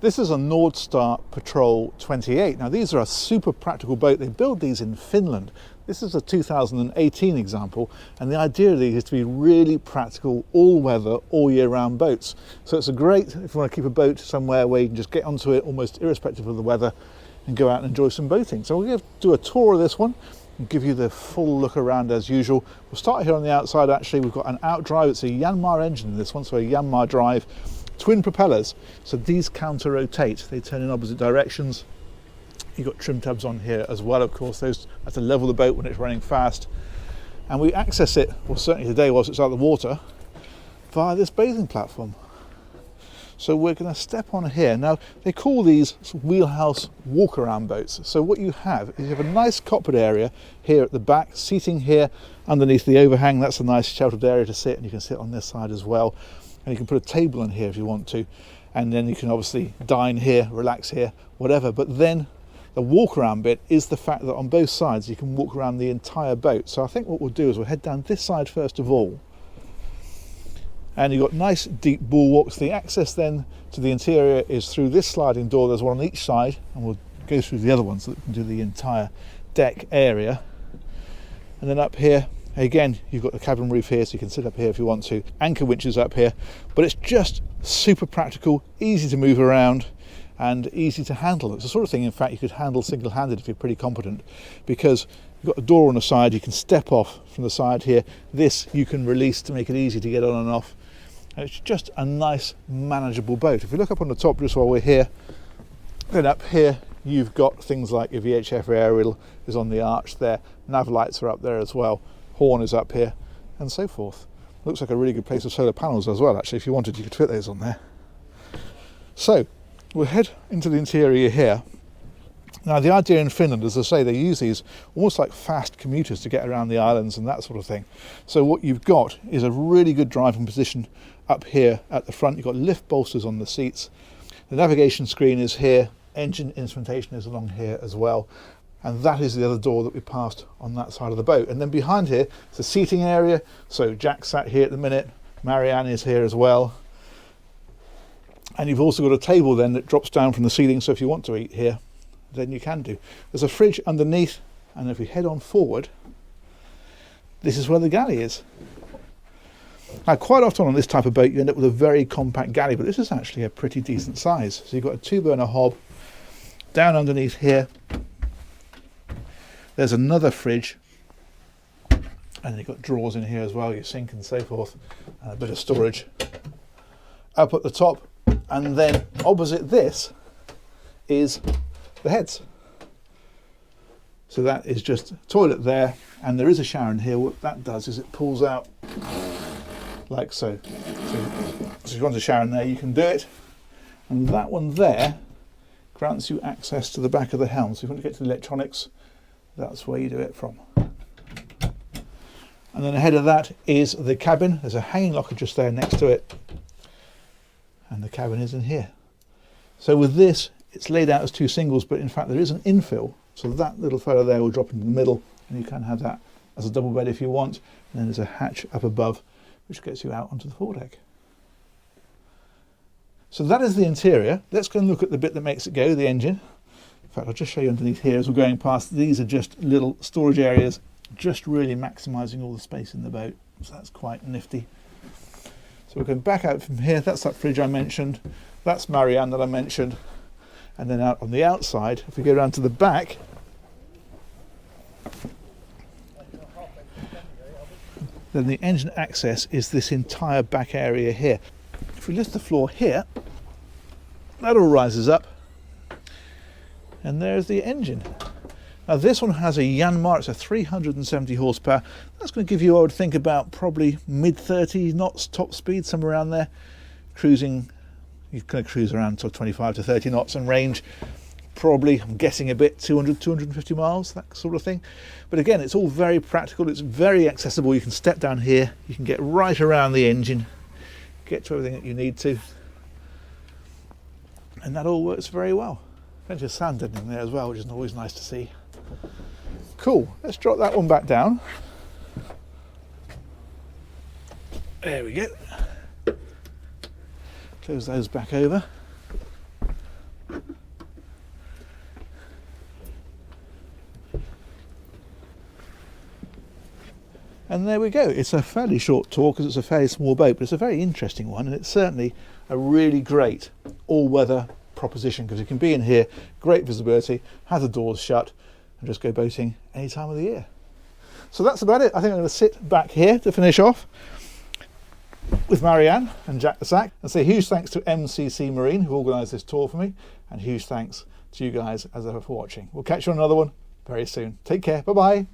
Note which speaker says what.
Speaker 1: This is a Nordstar Patrol 28. Now these are a super practical boat. They build these in Finland. This is a 2018 example, and the idea of these is to be really practical, all-weather, all-year-round boats. So it's a great, if you want to keep a boat somewhere where you can just get onto it almost irrespective of the weather and go out and enjoy some boating. So we're going to do a tour of this one and give you the full look around as usual. We'll start here on the outside. Actually, we've got an outdrive. It's a Yanmar engine in this one, so a Yanmar drive. Twin propellers, so these counter rotate. They turn in opposite directions. You've got trim tabs on here as well, of course. Those have to level the boat when it's running fast. And we access it, well certainly today whilst it's out of the water, via this bathing platform. So we're going to step on here. Now they call these wheelhouse walk-around boats. So what you have is you have a nice cockpit area here at the back, seating here underneath the overhang. That's a nice sheltered area to sit, and you can sit on this side as well. And you can put a table in here if you want to, and then you can obviously dine here, relax here, whatever. But then the walk around bit is the fact that on both sides you can walk around the entire boat. So I think what we'll do is we'll head down this side first of all, and you've got nice deep bulwarks. The access then to the interior is through this sliding door. There's one on each side, and we'll go through the other one so that we can do the entire deck area. And then up here again, you've got the cabin roof here, so you can sit up here if you want to. Anchor winches up here, but it's just super practical, easy to move around and easy to handle. It's the sort of thing, in fact, you could handle single-handed if you're pretty competent, because you've got a door on the side. You can step off from the side here. This you can release to make it easy to get on and off. And it's just a nice, manageable boat. If we look up on the top just while we're here, then up here you've got things like your VHF aerial is on the arch there. Nav lights are up there as well. Horn is up here, and so forth. Looks like a really good place for solar panels as well, actually. If you wanted, you could fit those on there. So we'll head into the interior here. Now the idea in Finland, as I say, they use these almost like fast commuters to get around the islands and that sort of thing. So what you've got is a really good driving position up here at the front. You've got lift bolsters on the seats. The navigation screen is here. Engine instrumentation is along here as well. And that is the other door that we passed on that side of the boat. And then behind here is the seating area. So Jack sat here at the minute, Marianne is here as well. And you've also got a table then that drops down from the ceiling, so if you want to eat here, then you can do. There's a fridge underneath, and if we head on forward, this is where the galley is. Now quite often on this type of boat you end up with a very compact galley, but this is actually a pretty decent size. So you've got a 2-burner hob. Down underneath here, there's another fridge, and you've got drawers in here as well, your sink and so forth, and a bit of storage up at the top. And then opposite this is the heads. So that is just a toilet there, and there is a shower in here. What that does is it pulls out like so. So if you want a shower in there, you can do it. And that one there grants you access to the back of the helm. So if you want to get to the electronics, that's where you do it from. And then ahead of that is the cabin. There's a hanging locker just there next to it, and the cabin is in here. So with this, it's laid out as 2 singles, but in fact there is an infill, so that little fellow there will drop into the middle, and you can have that as a double bed if you want. And then there's a hatch up above which gets you out onto the foredeck. So that is the interior. Let's go and look at the bit that makes it go, the engine. In fact, I'll just show you underneath here as we're going past. These are just little storage areas, just really maximising all the space in the boat. So that's quite nifty. So we're going back out from here. That's that fridge I mentioned. That's Marianne that I mentioned. And then out on the outside, if we go around to the back, then the engine access is this entire back area here. If we lift the floor here, that all rises up. And there's the engine. Now this one has a Yanmar, it's a 370 horsepower. That's going to give you, I would think, about probably mid-30 knots top speed, somewhere around there. Cruising, you're going to cruise around to 25 to 30 knots, and range probably, I'm guessing a bit, 200, 250 miles, that sort of thing. But again, it's all very practical, it's very accessible. You can step down here, you can get right around the engine, get to everything that you need to. And that all works very well. Plenty of sand in there as well, which is always nice to see. Cool, let's drop that one back down. There we go. Close those back over. And there we go. It's a fairly short tour because it's a fairly small boat, but it's a very interesting one, and it's certainly a really great all-weather proposition because you can be in here, great visibility, has the doors shut, and just go boating any time of the year. So that's about it. I think I'm going to sit back here to finish off with Marianne and Jack the Sack and say huge thanks to MCC Marine who organised this tour for me, and huge thanks to you guys as ever for watching. We'll catch you on another one very soon. Take care. Bye bye.